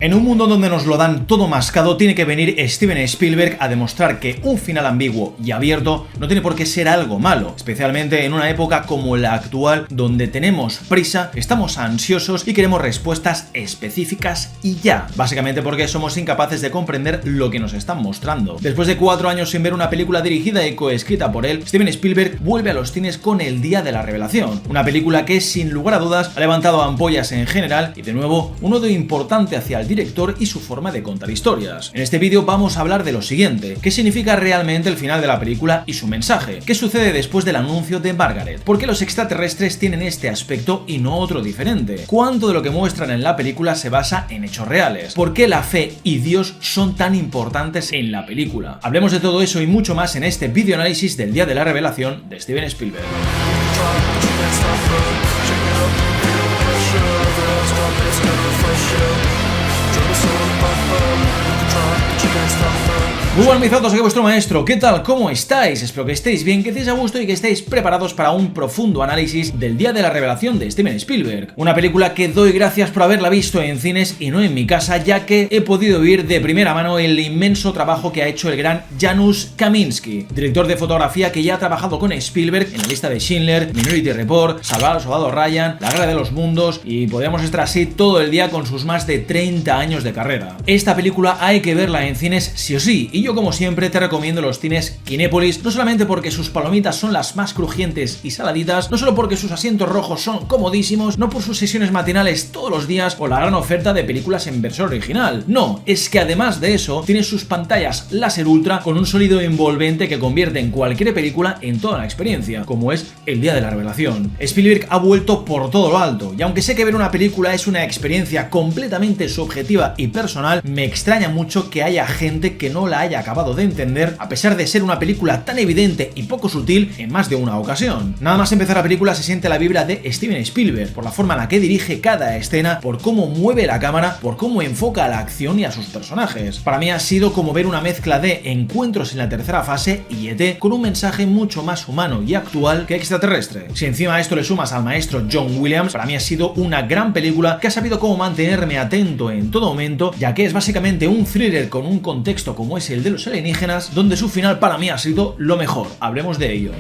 En un mundo donde nos lo dan todo mascado, tiene que venir Steven Spielberg a demostrar que un final ambiguo y abierto no tiene por qué ser algo malo, especialmente en una época como la actual, donde tenemos prisa, estamos ansiosos y queremos respuestas específicas y ya. Básicamente porque somos incapaces de comprender lo que nos están mostrando. Después de 4 años sin ver una película dirigida y coescrita por él, Steven Spielberg vuelve a los cines con El Día de la Revelación, una película que sin lugar a dudas ha levantado ampollas en general y de nuevo un odio importante hacia el director y su forma de contar historias. En este vídeo vamos a hablar de lo siguiente: ¿qué significa realmente el final de la película y su mensaje? ¿Qué sucede después del anuncio de Margaret? ¿Por qué los extraterrestres tienen este aspecto y no otro diferente? ¿Cuánto de lo que muestran en la película se basa en hechos reales? ¿Por qué la fe y Dios son tan importantes en la película? Hablemos de todo eso y mucho más en este vídeo análisis del Día de la Revelación de Steven Spielberg. Muy buenas mis autos, aquí vuestro maestro. ¿Qué tal? ¿Cómo estáis? Espero que estéis bien, que estéis a gusto y que estéis preparados para un profundo análisis del Día de la Revelación de Steven Spielberg. Una película que doy gracias por haberla visto en cines y no en mi casa, ya que he podido oír de primera mano el inmenso trabajo que ha hecho el gran Janusz Kaminski, director de fotografía que ya ha trabajado con Spielberg en La Lista de Schindler, Minority Report, Salvar al Soldado Ryan, La Guerra de los Mundos, y podríamos estar así todo el día con sus más de 30 años de carrera. Esta película hay que verla en cines sí o sí, y yo como siempre te recomiendo los cines Kinépolis, no solamente porque sus palomitas son las más crujientes y saladitas, no solo porque sus asientos rojos son comodísimos, no por sus sesiones matinales todos los días o la gran oferta de películas en versión original, no, es que además de eso tiene sus pantallas láser ultra con un sonido envolvente que convierte en cualquier película en toda la experiencia, como es El Día de la Revelación. Spielberg ha vuelto por todo lo alto, y aunque sé que ver una película es una experiencia completamente subjetiva y personal, me extraña mucho que haya gente que no la haya acabado de entender, a pesar de ser una película tan evidente y poco sutil en más de una ocasión. Nada más empezar la película se siente la vibra de Steven Spielberg, por la forma en la que dirige cada escena, por cómo mueve la cámara, por cómo enfoca la acción y a sus personajes. Para mí ha sido como ver una mezcla de Encuentros en la tercera fase y ET, con un mensaje mucho más humano y actual que extraterrestre. Si encima a esto le sumas al maestro John Williams, para mí ha sido una gran película que ha sabido cómo mantenerme atento en todo momento, ya que es básicamente un thriller con un contexto como es el de los alienígenas, donde su final para mí ha sido lo mejor. Hablemos de ello.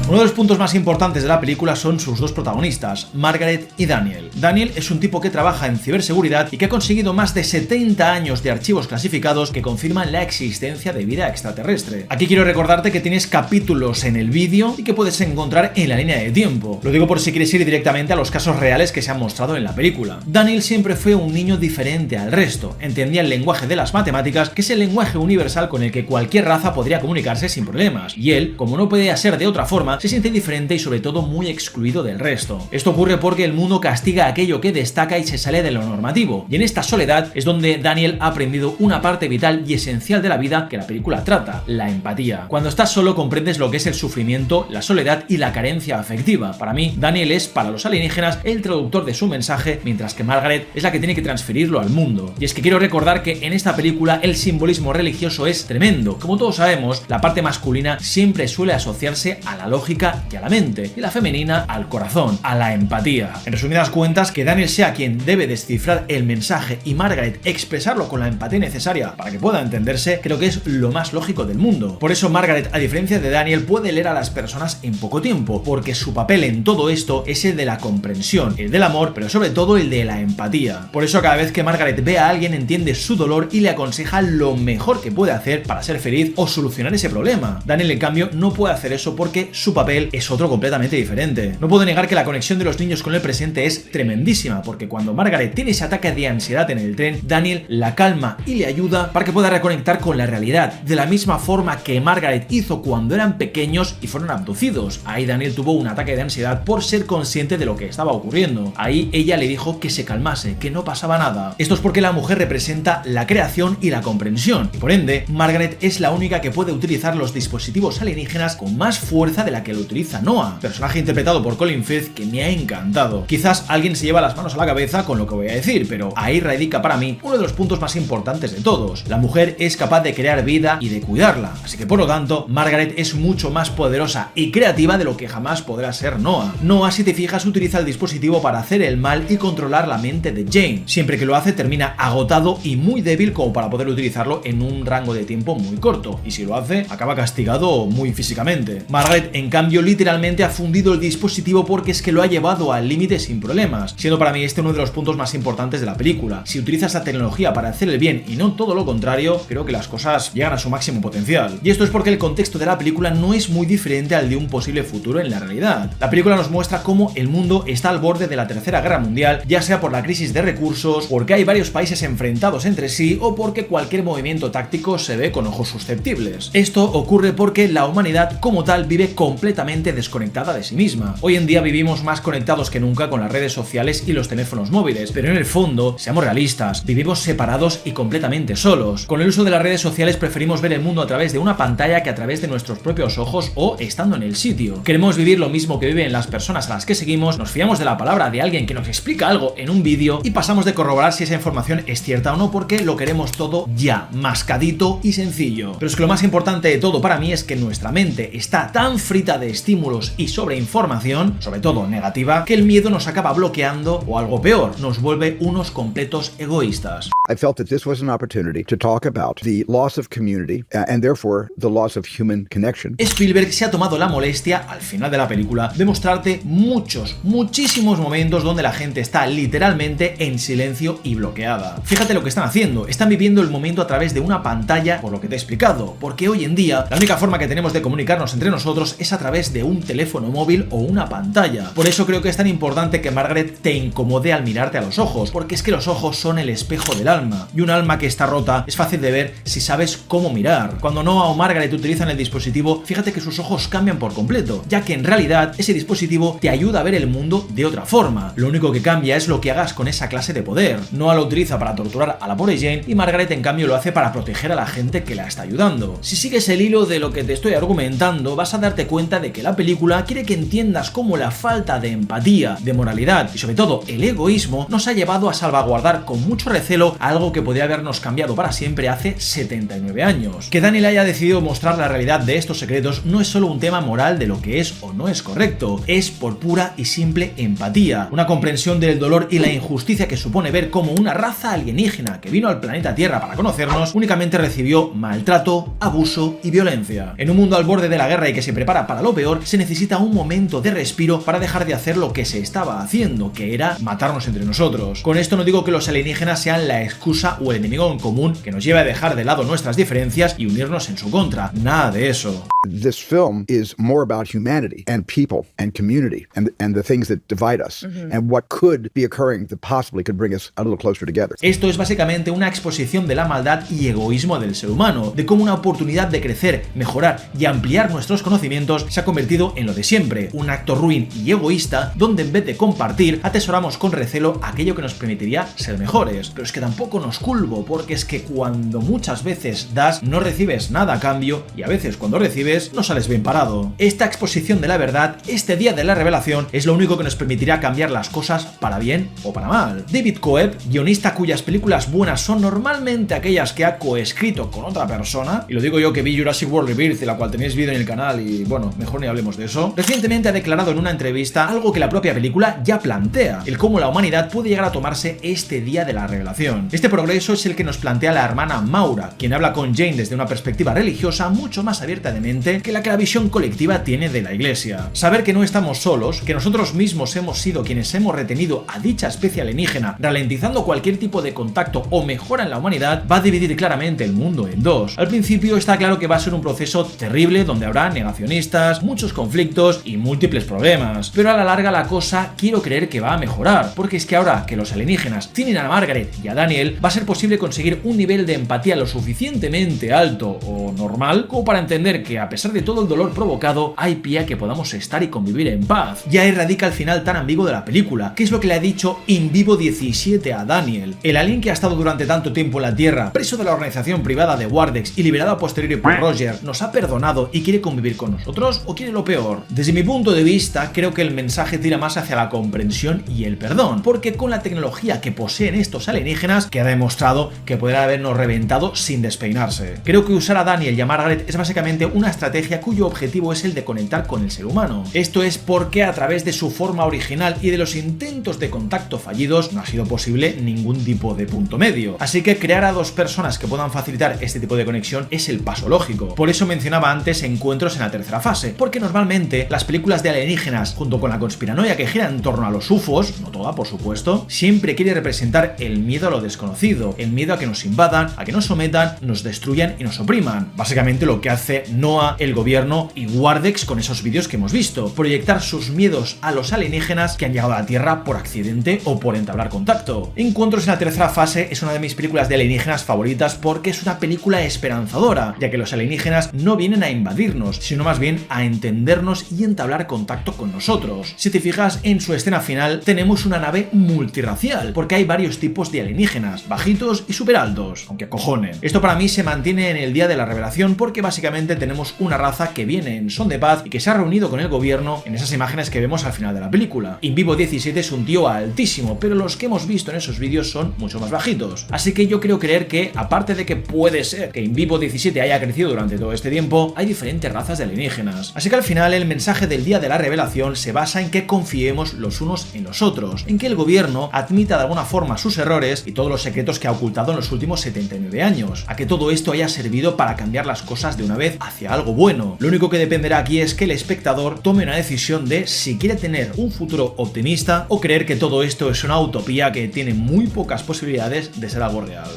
Uno de los puntos más importantes de la película son sus dos protagonistas, Margaret y Daniel. Daniel es un tipo que trabaja en ciberseguridad y que ha conseguido más de 70 años de archivos clasificados que confirman la existencia de vida extraterrestre. Aquí quiero recordarte que tienes capítulos en el vídeo y que puedes encontrar en la línea de tiempo. Lo digo por si quieres ir directamente a los casos reales que se han mostrado en la película. Daniel siempre fue un niño diferente al resto. Entendía el lenguaje de las matemáticas, que es el lenguaje universal con el que cualquier raza podría comunicarse sin problemas. Y él, como no podía ser de otra forma, se siente diferente y sobre todo muy excluido del resto. Esto ocurre porque el mundo castiga aquello que destaca y se sale de lo normativo, y en esta soledad es donde Daniel ha aprendido una parte vital y esencial de la vida que la película trata, la empatía. Cuando estás solo comprendes lo que es el sufrimiento, la soledad y la carencia afectiva. Para mí, Daniel es, para los alienígenas, el traductor de su mensaje, mientras que Margaret es la que tiene que transferirlo al mundo. Y es que quiero recordar que en esta película el simbolismo religioso es tremendo. Como todos sabemos, la parte masculina siempre suele asociarse a la lógica y a la mente, y la femenina al corazón, a la empatía. En resumidas cuentas, que Daniel sea quien debe descifrar el mensaje y Margaret expresarlo con la empatía necesaria para que pueda entenderse, creo que es lo más lógico del mundo. Por eso Margaret, a diferencia de Daniel, puede leer a las personas en poco tiempo, porque su papel en todo esto es el de la comprensión, el del amor, pero sobre todo el de la empatía. Por eso cada vez que Margaret ve a alguien entiende su dolor y le aconseja lo mejor que puede hacer para ser feliz o solucionar ese problema. Daniel, en cambio, no puede hacer eso porque su papel es otro completamente diferente. No puedo negar que la conexión de los niños con el presente es tremendísima, porque cuando Margaret tiene ese ataque de ansiedad en el tren, Daniel la calma y le ayuda para que pueda reconectar con la realidad, de la misma forma que Margaret hizo cuando eran pequeños y fueron abducidos. Ahí Daniel tuvo un ataque de ansiedad por ser consciente de lo que estaba ocurriendo. Ahí ella le dijo que se calmase, que no pasaba nada. Esto es porque la mujer representa la creación y la comprensión, y por ende, Margaret es la única que puede utilizar los dispositivos alienígenas con más fuerza de la que que lo utiliza Noah, personaje interpretado por Colin Firth que me ha encantado. Quizás alguien se lleva las manos a la cabeza con lo que voy a decir, pero ahí radica para mí uno de los puntos más importantes de todos. La mujer es capaz de crear vida y de cuidarla, así que por lo tanto, Margaret es mucho más poderosa y creativa de lo que jamás podrá ser Noah. Noah, si te fijas, utiliza el dispositivo para hacer el mal y controlar la mente de Jane. Siempre que lo hace termina agotado y muy débil como para poder utilizarlo en un rango de tiempo muy corto, y si lo hace, acaba castigado muy físicamente. Margaret, en cambio, literalmente ha fundido el dispositivo porque es que lo ha llevado al límite sin problemas, siendo para mí este uno de los puntos más importantes de la película. Si utilizas la tecnología para hacer el bien y no todo lo contrario, creo que las cosas llegan a su máximo potencial. Y esto es porque el contexto de la película no es muy diferente al de un posible futuro en la realidad. La película nos muestra cómo el mundo está al borde de la Tercera Guerra Mundial, ya sea por la crisis de recursos, porque hay varios países enfrentados entre sí o porque cualquier movimiento táctico se ve con ojos susceptibles. Esto ocurre porque la humanidad como tal vive completamente desconectada de sí misma. Hoy en día vivimos más conectados que nunca con las redes sociales y los teléfonos móviles, pero en el fondo, seamos realistas, vivimos separados y completamente solos. Con el uso de las redes sociales preferimos ver el mundo a través de una pantalla que a través de nuestros propios ojos o estando en el sitio. Queremos vivir lo mismo que viven las personas a las que seguimos, nos fiamos de la palabra de alguien que nos explica algo en un vídeo y pasamos de corroborar si esa información es cierta o no porque lo queremos todo ya, mascadito y sencillo. Pero es que lo más importante de todo para mí es que nuestra mente está tan frita de estímulos y sobreinformación, sobre todo negativa, que el miedo nos acaba bloqueando o algo peor, nos vuelve unos completos egoístas. I felt that this was an opportunity to talk about the loss of community and therefore the loss of human connection. Spielberg se ha tomado la molestia, al final de la película, de mostrarte muchísimos momentos donde la gente está literalmente en silencio y bloqueada. Fíjate lo que están haciendo, están viviendo el momento a través de una pantalla, por lo que te he explicado, porque hoy en día la única forma que tenemos de comunicarnos entre nosotros es a través de un teléfono móvil o una pantalla. Por eso creo que es tan importante que Margaret te incomode al mirarte a los ojos, porque es que los ojos son el espejo del alma, y un alma que está rota es fácil de ver si sabes cómo mirar. Cuando Noah o Margaret utilizan el dispositivo, fíjate que sus ojos cambian por completo, ya que en realidad ese dispositivo te ayuda a ver el mundo de otra forma. Lo único que cambia es lo que hagas con esa clase de poder. Noah lo utiliza para torturar a la pobre Jane y Margaret en cambio lo hace para proteger a la gente que la está ayudando. Si sigues el hilo de lo que te estoy argumentando, vas a darte cuenta de que la película quiere que entiendas cómo la falta de empatía, de moralidad y sobre todo el egoísmo nos ha llevado a salvaguardar con mucho recelo algo que podría habernos cambiado para siempre hace 79 años. Que Daniel haya decidido mostrar la realidad de estos secretos no es solo un tema moral de lo que es o no es correcto, es por pura y simple empatía, una comprensión del dolor y la injusticia que supone ver cómo una raza alienígena que vino al planeta Tierra para conocernos únicamente recibió maltrato, abuso y violencia. En un mundo al borde de la guerra y que se prepara para lo peor, se necesita un momento de respiro para dejar de hacer lo que se estaba haciendo, que era matarnos entre nosotros. Con esto no digo que los alienígenas sean la excusa o el enemigo en común que nos lleve a dejar de lado nuestras diferencias y unirnos en su contra. Nada de eso. This film is more about humanity and people and community and the things that divide us and what could be occurring that possibly could bring us a little closer together. Esto es básicamente una exposición de la maldad y egoísmo del ser humano, de cómo una oportunidad de crecer, mejorar y ampliar nuestros conocimientos se ha convertido en lo de siempre, un acto ruin y egoísta donde en vez de compartir atesoramos con recelo aquello que nos permitiría ser mejores. Pero es que tampoco nos culpo, porque es que cuando muchas veces das no recibes nada a cambio y a veces cuando recibes no sales bien parado. Esta exposición de la verdad, este día de la revelación, es lo único que nos permitirá cambiar las cosas para bien o para mal. David Coeb, guionista cuyas películas buenas son normalmente aquellas que ha coescrito con otra persona, y lo digo yo que vi Jurassic World Rebirth, de la cual tenéis vídeo en el canal y bueno, mejor ni hablemos de eso, recientemente ha declarado en una entrevista algo que la propia película ya plantea, el cómo la humanidad puede llegar a tomarse este día de la revelación. Este progreso es el que nos plantea la hermana Maura, quien habla con Jane desde una perspectiva religiosa mucho más abierta de mente que la visión colectiva tiene de la iglesia. Saber que no estamos solos, que nosotros mismos hemos sido quienes hemos retenido a dicha especie alienígena, ralentizando cualquier tipo de contacto o mejora en la humanidad, va a dividir claramente el mundo en dos. Al principio está claro que va a ser un proceso terrible donde habrá negacionistas, muchos conflictos y múltiples problemas, pero a la larga la cosa quiero creer que va a mejorar, porque es que ahora que los alienígenas tienen a Margaret y a Daniel, va a ser posible conseguir un nivel de empatía lo suficientemente alto o normal como para entender que a pesar de todo el dolor provocado, hay pie a que podamos estar y convivir en paz. Y ahí radica el final tan ambiguo de la película, que es lo que le ha dicho In Vivo 17 a Daniel. El alien que ha estado durante tanto tiempo en la Tierra, preso de la organización privada de Wardex y liberado a posteriori por Roger, ¿nos ha perdonado y quiere convivir con nosotros o quiere lo peor? Desde mi punto de vista, creo que el mensaje tira más hacia la comprensión y el perdón, porque con la tecnología que poseen estos alienígenas, queda demostrado que podrán habernos reventado sin despeinarse. Creo que usar a Daniel y a Margaret es básicamente una estrategia cuyo objetivo es el de conectar con el ser humano. Esto es porque a través de su forma original y de los intentos de contacto fallidos no ha sido posible ningún tipo de punto medio. Así que crear a dos personas que puedan facilitar este tipo de conexión es el paso lógico. Por eso mencionaba antes encuentros en la tercera fase, porque normalmente las películas de alienígenas, junto con la conspiranoia que gira en torno a los UFOs, no toda por supuesto, siempre quiere representar el miedo a lo desconocido, el miedo a que nos invadan, a que nos sometan, nos destruyan y nos opriman. Básicamente lo que hace NOAA, el gobierno y Wardex con esos vídeos que hemos visto, proyectar sus miedos a los alienígenas que han llegado a la Tierra por accidente o por entablar contacto. Encuentros en la tercera fase es una de mis películas de alienígenas favoritas porque es una película esperanzadora, ya que los alienígenas no vienen a invadirnos, sino más bien a entendernos y entablar contacto con nosotros. Si te fijas en su escena final, tenemos una nave multirracial, porque hay varios tipos de alienígenas, bajitos y súper altos, aunque cojonen. Esto para mí se mantiene en el día de la revelación porque básicamente tenemos una raza que viene en son de paz y que se ha reunido con el gobierno en esas imágenes que vemos al final de la película. In Vivo 17 es un tío altísimo, pero los que hemos visto en esos vídeos son mucho más bajitos. Así que yo creo creer que, aparte de que puede ser que In Vivo 17 haya crecido durante todo este tiempo, hay diferentes razas de alienígenas. Así que al final el mensaje del día de la revelación se basa en que confiemos los unos en los otros, en que el gobierno admita de alguna forma sus errores y todos los secretos que ha ocultado en los últimos 79 años, a que todo esto haya servido para cambiar las cosas de una vez hacia algo bueno. Lo único que dependerá aquí es que el espectador tome una decisión de si quiere tener un futuro optimista o creer que todo esto es una utopía que tiene muy pocas posibilidades de ser algo real.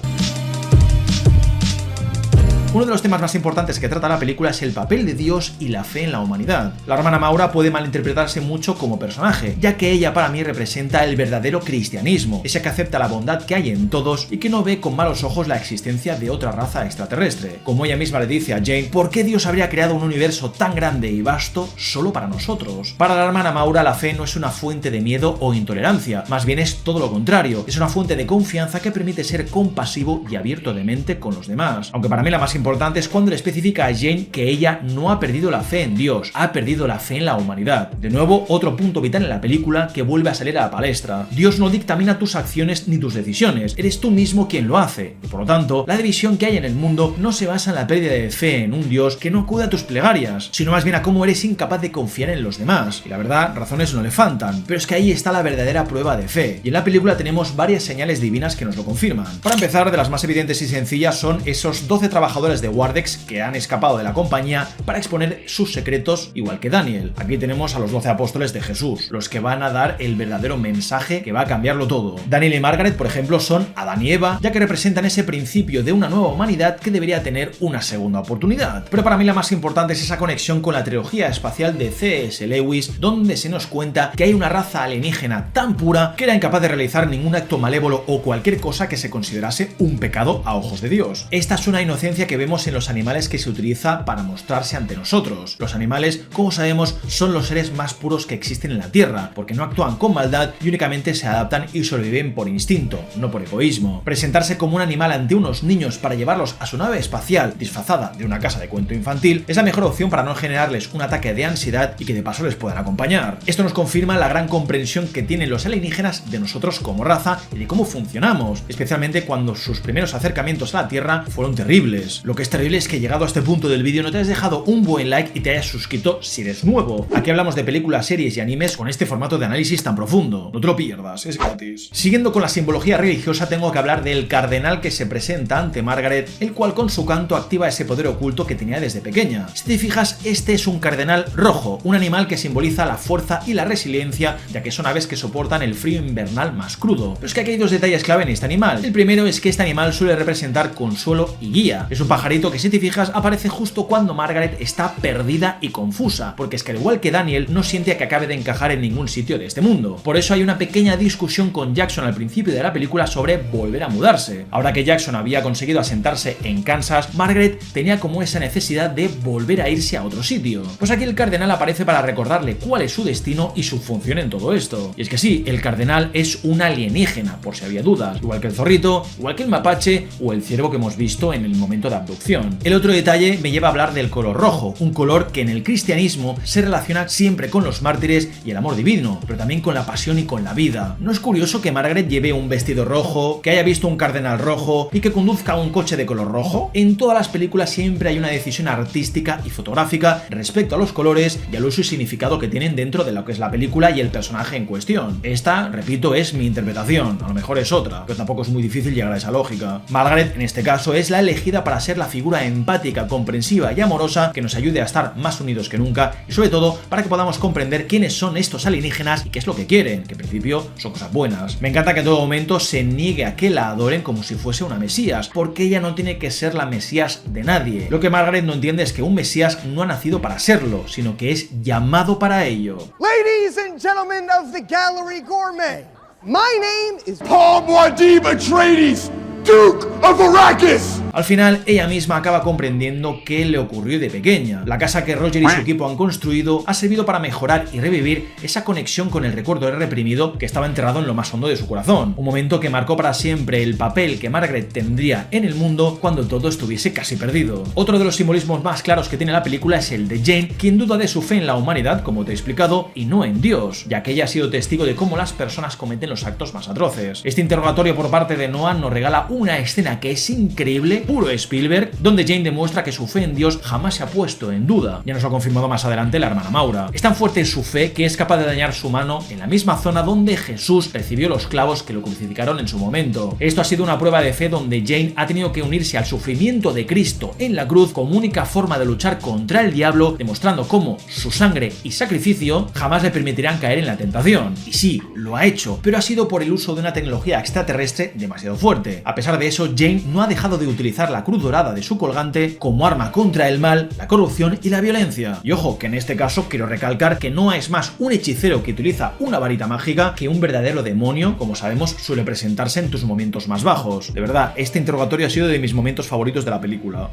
Uno de los temas más importantes que trata la película es el papel de Dios y la fe en la humanidad. La hermana Maura puede malinterpretarse mucho como personaje, ya que ella para mí representa el verdadero cristianismo, ese que acepta la bondad que hay en todos y que no ve con malos ojos la existencia de otra raza extraterrestre. Como ella misma le dice a Jane, ¿por qué Dios habría creado un universo tan grande y vasto solo para nosotros? Para la hermana Maura, la fe no es una fuente de miedo o intolerancia, más bien es todo lo contrario, es una fuente de confianza que permite ser compasivo y abierto de mente con los demás. Aunque para mí la más importante es cuando le especifica a Jane que ella no ha perdido la fe en Dios, ha perdido la fe en la humanidad. De nuevo, otro punto vital en la película que vuelve a salir a la palestra. Dios no dictamina tus acciones ni tus decisiones, eres tú mismo quien lo hace. Y por lo tanto, la división que hay en el mundo no se basa en la pérdida de fe en un Dios que no acude a tus plegarias, sino más bien a cómo eres incapaz de confiar en los demás. Y la verdad, razones no le faltan, pero es que ahí está la verdadera prueba de fe. Y en la película tenemos varias señales divinas que nos lo confirman. Para empezar, de las más evidentes y sencillas son esos 12 trabajadores de Wardex que han escapado de la compañía para exponer sus secretos, igual que Daniel. Aquí tenemos a los 12 apóstoles de Jesús, los que van a dar el verdadero mensaje que va a cambiarlo todo. Daniel y Margaret, por ejemplo, son Adán y Eva, ya que representan ese principio de una nueva humanidad que debería tener una segunda oportunidad. Pero para mí la más importante es esa conexión con la trilogía espacial de C.S. Lewis, donde se nos cuenta que hay una raza alienígena tan pura que era incapaz de realizar ningún acto malévolo o cualquier cosa que se considerase un pecado a ojos de Dios. Esta es una inocencia que vemos en los animales que se utiliza para mostrarse ante nosotros. Los animales, como sabemos, son los seres más puros que existen en la Tierra, porque no actúan con maldad y únicamente se adaptan y sobreviven por instinto, no por egoísmo. Presentarse como un animal ante unos niños para llevarlos a su nave espacial disfrazada de una casa de cuento infantil es la mejor opción para no generarles un ataque de ansiedad y que de paso les puedan acompañar. Esto nos confirma la gran comprensión que tienen los alienígenas de nosotros como raza y de cómo funcionamos, especialmente cuando sus primeros acercamientos a la Tierra fueron terribles. Lo que es terrible es que llegado a este punto del vídeo no te has dejado un buen like y te hayas suscrito si eres nuevo. Aquí hablamos de películas, series y animes con este formato de análisis tan profundo. No te lo pierdas, es gratis. Siguiendo con la simbología religiosa, tengo que hablar del cardenal que se presenta ante Margaret, el cual con su canto activa ese poder oculto que tenía desde pequeña. Si te fijas, este es un cardenal rojo, un animal que simboliza la fuerza y la resiliencia, ya que son aves que soportan el frío invernal más crudo. Pero es que aquí hay dos detalles clave en este animal. El primero es que este animal suele representar consuelo y guía. Es un pajarito que, si te fijas, aparece justo cuando Margaret está perdida y confusa, porque es que al igual que Daniel no siente que acabe de encajar en ningún sitio de este mundo. Por eso hay una pequeña discusión con Jackson al principio de la película sobre volver a mudarse. Ahora que Jackson había conseguido asentarse en Kansas, Margaret tenía como esa necesidad de volver a irse a otro sitio. Pues aquí el cardenal aparece para recordarle cuál es su destino y su función en todo esto. Y es que sí, el cardenal es un alienígena, por si había dudas, igual que el zorrito, igual que el mapache o el ciervo que hemos visto en el momento de abducción. El otro detalle me lleva a hablar del color rojo, un color que en el cristianismo se relaciona siempre con los mártires y el amor divino, pero también con la pasión y con la vida. ¿No es curioso que Margaret lleve un vestido rojo, que haya visto un cardenal rojo y que conduzca un coche de color rojo? En todas las películas siempre hay una decisión artística y fotográfica respecto a los colores y al uso y significado que tienen dentro de lo que es la película y el personaje en cuestión. Esta, repito, es mi interpretación, a lo mejor es otra, pero tampoco es muy difícil llegar a esa lógica. Margaret, en este caso, es la elegida para ser la figura empática, comprensiva y amorosa que nos ayude a estar más unidos que nunca y sobre todo para que podamos comprender quiénes son estos alienígenas y qué es lo que quieren, que en principio son cosas buenas. Me encanta que en todo momento se niegue a que la adoren como si fuese una mesías, porque ella no tiene que ser la mesías de nadie. Lo que Margaret no entiende es que un mesías no ha nacido para serlo, sino que es llamado para ello. Ladies and gentlemen of the Gallery Gourmet, my name is Paul Muad'Dib Atreides, Duke of Arrakis. Al final, ella misma acaba comprendiendo qué le ocurrió de pequeña. La casa que Roger y su equipo han construido ha servido para mejorar y revivir esa conexión con el recuerdo del reprimido que estaba enterrado en lo más hondo de su corazón. Un momento que marcó para siempre el papel que Margaret tendría en el mundo cuando todo estuviese casi perdido. Otro de los simbolismos más claros que tiene la película es el de Jane, quien duda de su fe en la humanidad, como te he explicado, y no en Dios, ya que ella ha sido testigo de cómo las personas cometen los actos más atroces. Este interrogatorio por parte de Noah nos regala una escena que es increíble, puro Spielberg, donde Jane demuestra que su fe en Dios jamás se ha puesto en duda. Ya nos lo ha confirmado más adelante la hermana Maura. Es tan fuerte su fe que es capaz de dañar su mano en la misma zona donde Jesús recibió los clavos que lo crucificaron en su momento. Esto ha sido una prueba de fe donde Jane ha tenido que unirse al sufrimiento de Cristo en la cruz como única forma de luchar contra el diablo, demostrando cómo su sangre y sacrificio jamás le permitirán caer en la tentación. Y sí, lo ha hecho, pero ha sido por el uso de una tecnología extraterrestre demasiado fuerte. A pesar de eso, Jane no ha dejado de utilizar la cruz dorada de su colgante como arma contra el mal, la corrupción y la violencia. Y ojo, que en este caso quiero recalcar que no es más un hechicero que utiliza una varita mágica que un verdadero demonio, como sabemos suele presentarse en tus momentos más bajos. De verdad, este interrogatorio ha sido de mis momentos favoritos de la película.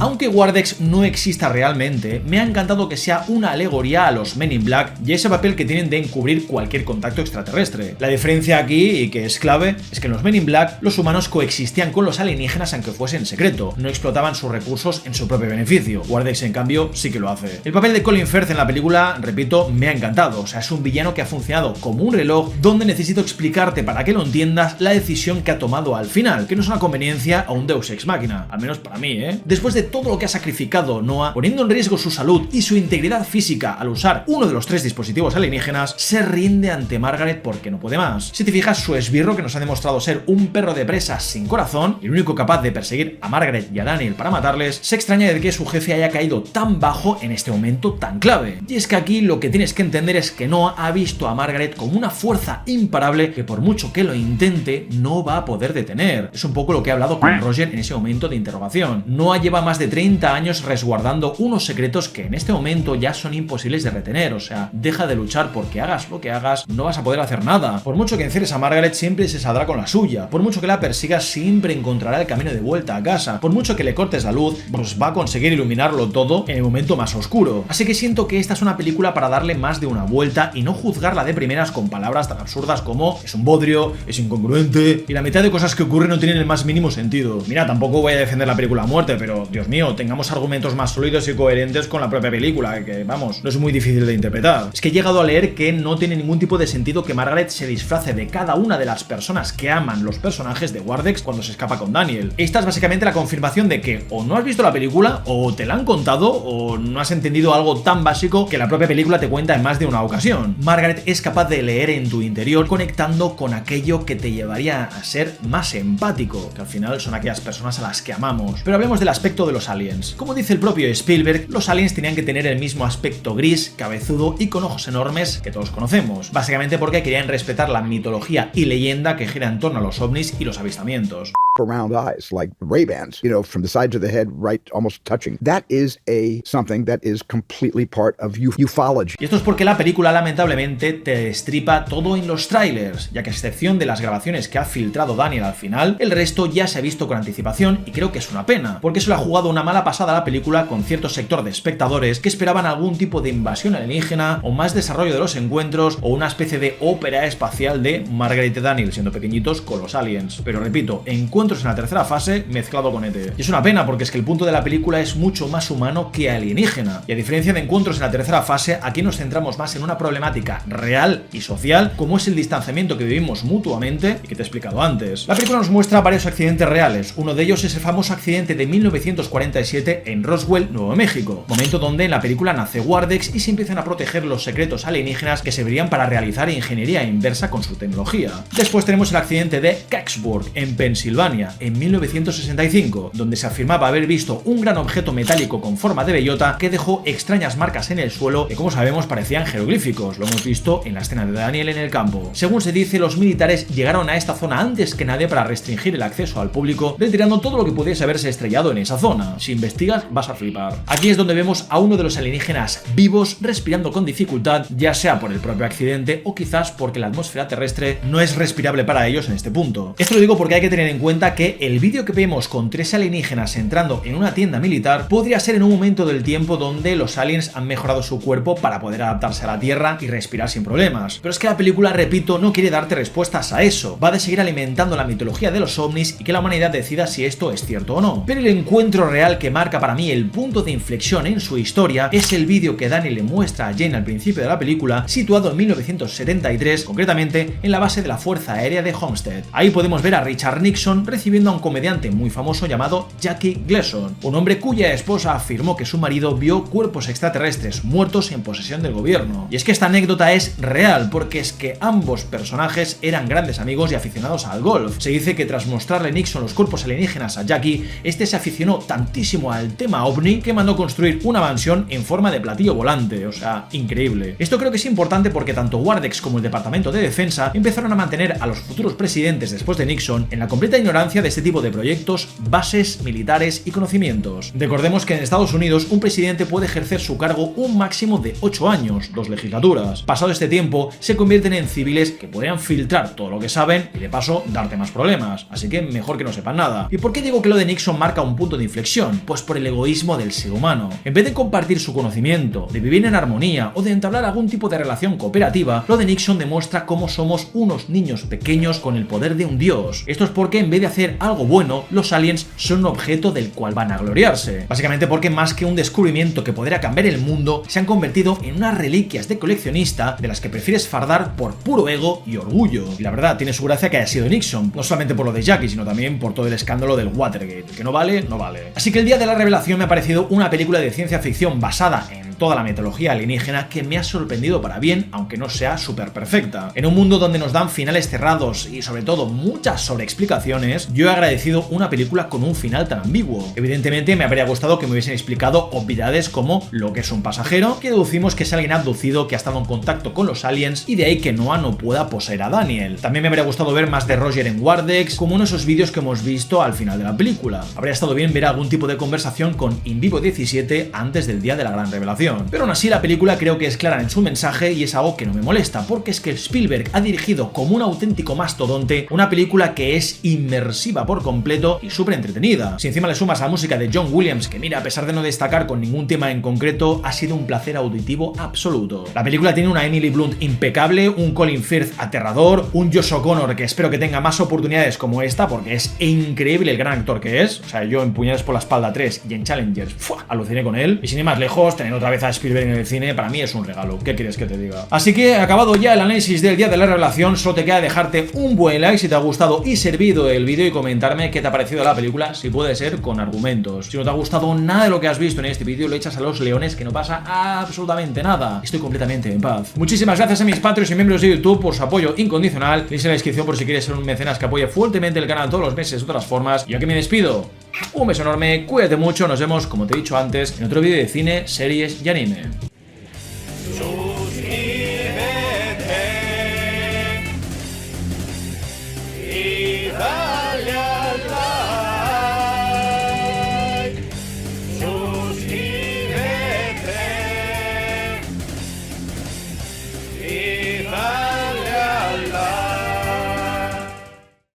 Aunque Wardex no exista realmente, me ha encantado que sea una alegoría a los Men in Black y ese papel que tienen de encubrir cualquier contacto extraterrestre. La diferencia aquí, y que es clave, es que en los Men in Black los humanos coexistían con los alienígenas aunque fuese en secreto, no explotaban sus recursos en su propio beneficio. Wardex, en cambio, sí que lo hace. El papel de Colin Firth en la película, repito, me ha encantado. O sea, es un villano que ha funcionado como un reloj donde necesito explicarte para que lo entiendas la decisión que ha tomado al final, que no es una conveniencia o un Deus Ex Machina, al menos para mí, Después de todo lo que ha sacrificado Noah, poniendo en riesgo su salud y su integridad física al usar uno de los 3 dispositivos alienígenas, se rinde ante Margaret porque no puede más. Si te fijas, su esbirro, que nos ha demostrado ser un perro de presa sin corazón, el único capaz de perseguir a Margaret y a Daniel para matarles, se extraña de que su jefe haya caído tan bajo en este momento tan clave. Y es que aquí lo que tienes que entender es que Noah ha visto a Margaret como una fuerza imparable que por mucho que lo intente, no va a poder detener. Es un poco lo que he hablado con Roger en ese momento de interrogación. Noah lleva más de 30 años resguardando unos secretos que en este momento ya son imposibles de retener. O sea, deja de luchar porque hagas lo que hagas, no vas a poder hacer nada. Por mucho que encierres a Margaret, siempre se saldrá con la suya. Por mucho que la persigas, siempre encontrará el camino de vuelta a casa. Por mucho que le cortes la luz, pues va a conseguir iluminarlo todo en el momento más oscuro. Así que siento que esta es una película para darle más de una vuelta y no juzgarla de primeras con palabras tan absurdas como es un bodrio, es incongruente y la mitad de cosas que ocurren no tienen el más mínimo sentido. Mira, tampoco voy a defender la película a muerte, pero Dios mío, tengamos argumentos más sólidos y coherentes con la propia película, que vamos, no es muy difícil de interpretar. Es que he llegado a leer que no tiene ningún tipo de sentido que Margaret se disfrace de cada una de las personas que aman los personajes de Wardex cuando se escapa con Daniel. Esta es básicamente la confirmación de que o no has visto la película, o te la han contado, o no has entendido algo tan básico que la propia película te cuenta en más de una ocasión. Margaret es capaz de leer en tu interior conectando con aquello que te llevaría a ser más empático, que al final son aquellas personas a las que amamos. Pero hablemos del aspecto de los aliens. Como dice el propio Spielberg, los aliens tenían que tener el mismo aspecto gris, cabezudo y con ojos enormes que todos conocemos, básicamente porque querían respetar la mitología y leyenda que gira en torno a los ovnis y los avistamientos. around eyes, like Ray-Bans, from the sides of the head, right, almost touching. That is something that is completely part of ufology. Y esto es porque la película lamentablemente te destripa todo en los trailers, ya que a excepción de las grabaciones que ha filtrado Daniel al final, el resto ya se ha visto con anticipación y creo que es una pena, porque se le ha jugado una mala pasada a la película con cierto sector de espectadores que esperaban algún tipo de invasión alienígena o más desarrollo de los encuentros o una especie de ópera espacial de Margaret y Daniel siendo pequeñitos con los aliens. Pero repito, encuentros en la tercera fase mezclado con ET. Y es una pena porque es que el punto de la película es mucho más humano que alienígena. Y a diferencia de encuentros en la tercera fase, aquí nos centramos más en una problemática real y social como es el distanciamiento que vivimos mutuamente y que te he explicado antes. La película nos muestra varios accidentes reales. Uno de ellos es el famoso accidente de 1947 en Roswell, Nuevo México. Momento donde en la película nace Wardex y se empiezan a proteger los secretos alienígenas que servirían para realizar ingeniería inversa con su tecnología. Después tenemos el accidente de Kecksburg, en Pensilvania, en 1965, donde se afirmaba haber visto un gran objeto metálico con forma de bellota que dejó extrañas marcas en el suelo que, como sabemos, parecían jeroglíficos. Lo hemos visto en la escena de Daniel en el campo. Según se dice, los militares llegaron a esta zona antes que nadie para restringir el acceso al público, retirando todo lo que pudiese haberse estrellado en esa zona. Si investigas, vas a flipar. Aquí es donde vemos a uno de los alienígenas vivos respirando con dificultad, ya sea por el propio accidente o quizás porque la atmósfera terrestre no es respirable para ellos en este punto. Esto lo digo porque hay que tener en cuenta que el vídeo que vemos con 3 alienígenas entrando en una tienda militar podría ser en un momento del tiempo donde los aliens han mejorado su cuerpo para poder adaptarse a la Tierra y respirar sin problemas. Pero es que la película, repito, no quiere darte respuestas a eso. Va a seguir alimentando la mitología de los ovnis y que la humanidad decida si esto es cierto o no. Pero el encuentro real que marca para mí el punto de inflexión en su historia es el vídeo que Daniel le muestra a Jane al principio de la película, situado en 1973, concretamente en la base de la Fuerza Aérea de Homestead. Ahí podemos ver a Richard Nixon recibiendo a un comediante muy famoso llamado Jackie Gleason, un hombre cuya esposa afirmó que su marido vio cuerpos extraterrestres muertos en posesión del gobierno. Y es que esta anécdota es real, porque es que ambos personajes eran grandes amigos y aficionados al golf. Se dice que tras mostrarle Nixon los cuerpos alienígenas a Jackie, este se aficionó tantísimo al tema ovni que mandó construir una mansión en forma de platillo volante, o sea, increíble. Esto creo que es importante porque tanto Wardex como el Departamento de Defensa empezaron a mantener a los futuros presidentes después de Nixon en la completa ignorancia de este tipo de proyectos, bases militares y conocimientos. Recordemos que en Estados Unidos un presidente puede ejercer su cargo un máximo de 8 años, 2 legislaturas. Pasado este tiempo, se convierten en civiles que podrían filtrar todo lo que saben y de paso darte más problemas, así que mejor que no sepan nada. ¿Y por qué digo que lo de Nixon marca un punto de inflexión? Pues por el egoísmo del ser humano. En vez de compartir su conocimiento, de vivir en armonía o de entablar algún tipo de relación cooperativa, lo de Nixon demuestra cómo somos unos niños pequeños con el poder de un dios. Esto es porque en vez de hacer algo bueno, los aliens son un objeto del cual van a gloriarse. Básicamente porque más que un descubrimiento que podría cambiar el mundo, se han convertido en unas reliquias de coleccionista de las que prefieres fardar por puro ego y orgullo. Y la verdad, tiene su gracia que haya sido Nixon, no solamente por lo de Jackie, sino también por todo el escándalo del Watergate. Que no vale, no vale. Así que el día de la revelación me ha parecido una película de ciencia ficción basada en toda la mitología alienígena que me ha sorprendido para bien, aunque no sea súper perfecta. En un mundo donde nos dan finales cerrados y sobre todo muchas sobreexplicaciones, yo he agradecido una película con un final tan ambiguo. Evidentemente me habría gustado que me hubiesen explicado obviedades como lo que es un pasajero, que deducimos que es alguien abducido que ha estado en contacto con los aliens y de ahí que Noah no pueda poseer a Daniel. También me habría gustado ver más de Roger en Wardex, como en esos vídeos que hemos visto al final de la película. Habría estado bien ver algún tipo de conversación con Invivo 17 antes del día de la gran revelación. Pero aún así la película creo que es clara en su mensaje y es algo que no me molesta, porque es que Spielberg ha dirigido como un auténtico mastodonte una película que es inmersiva por completo y súper entretenida. Si encima le sumas la música de John Williams, que mira, a pesar de no destacar con ningún tema en concreto, ha sido un placer auditivo absoluto. La película tiene una Emily Blunt impecable, un Colin Firth aterrador, un Josh O'Connor que espero que tenga más oportunidades como esta, porque es increíble el gran actor que es. O sea, yo en Puñales por la Espalda 3 y en Challengers, aluciné con él. Y sin ir más lejos, tener otra vez a Spielberg en el cine para mí es un regalo. ¿Qué quieres que te diga? Así que, acabado ya el análisis del día de la revelación, solo te queda dejarte un buen like si te ha gustado y servido el vídeo y comentarme qué te ha parecido la película, si puede ser con argumentos. Si no te ha gustado nada de lo que has visto en este vídeo, lo echas a los leones, que no pasa absolutamente nada. Estoy completamente en paz. Muchísimas gracias a mis Patreons y miembros de YouTube por su apoyo incondicional. Links en la descripción por si quieres ser un mecenas que apoye fuertemente el canal todos los meses de otras formas. Y aquí me despido. Un beso enorme, cuídate mucho, nos vemos, como te he dicho antes, en otro vídeo de cine, series y anime.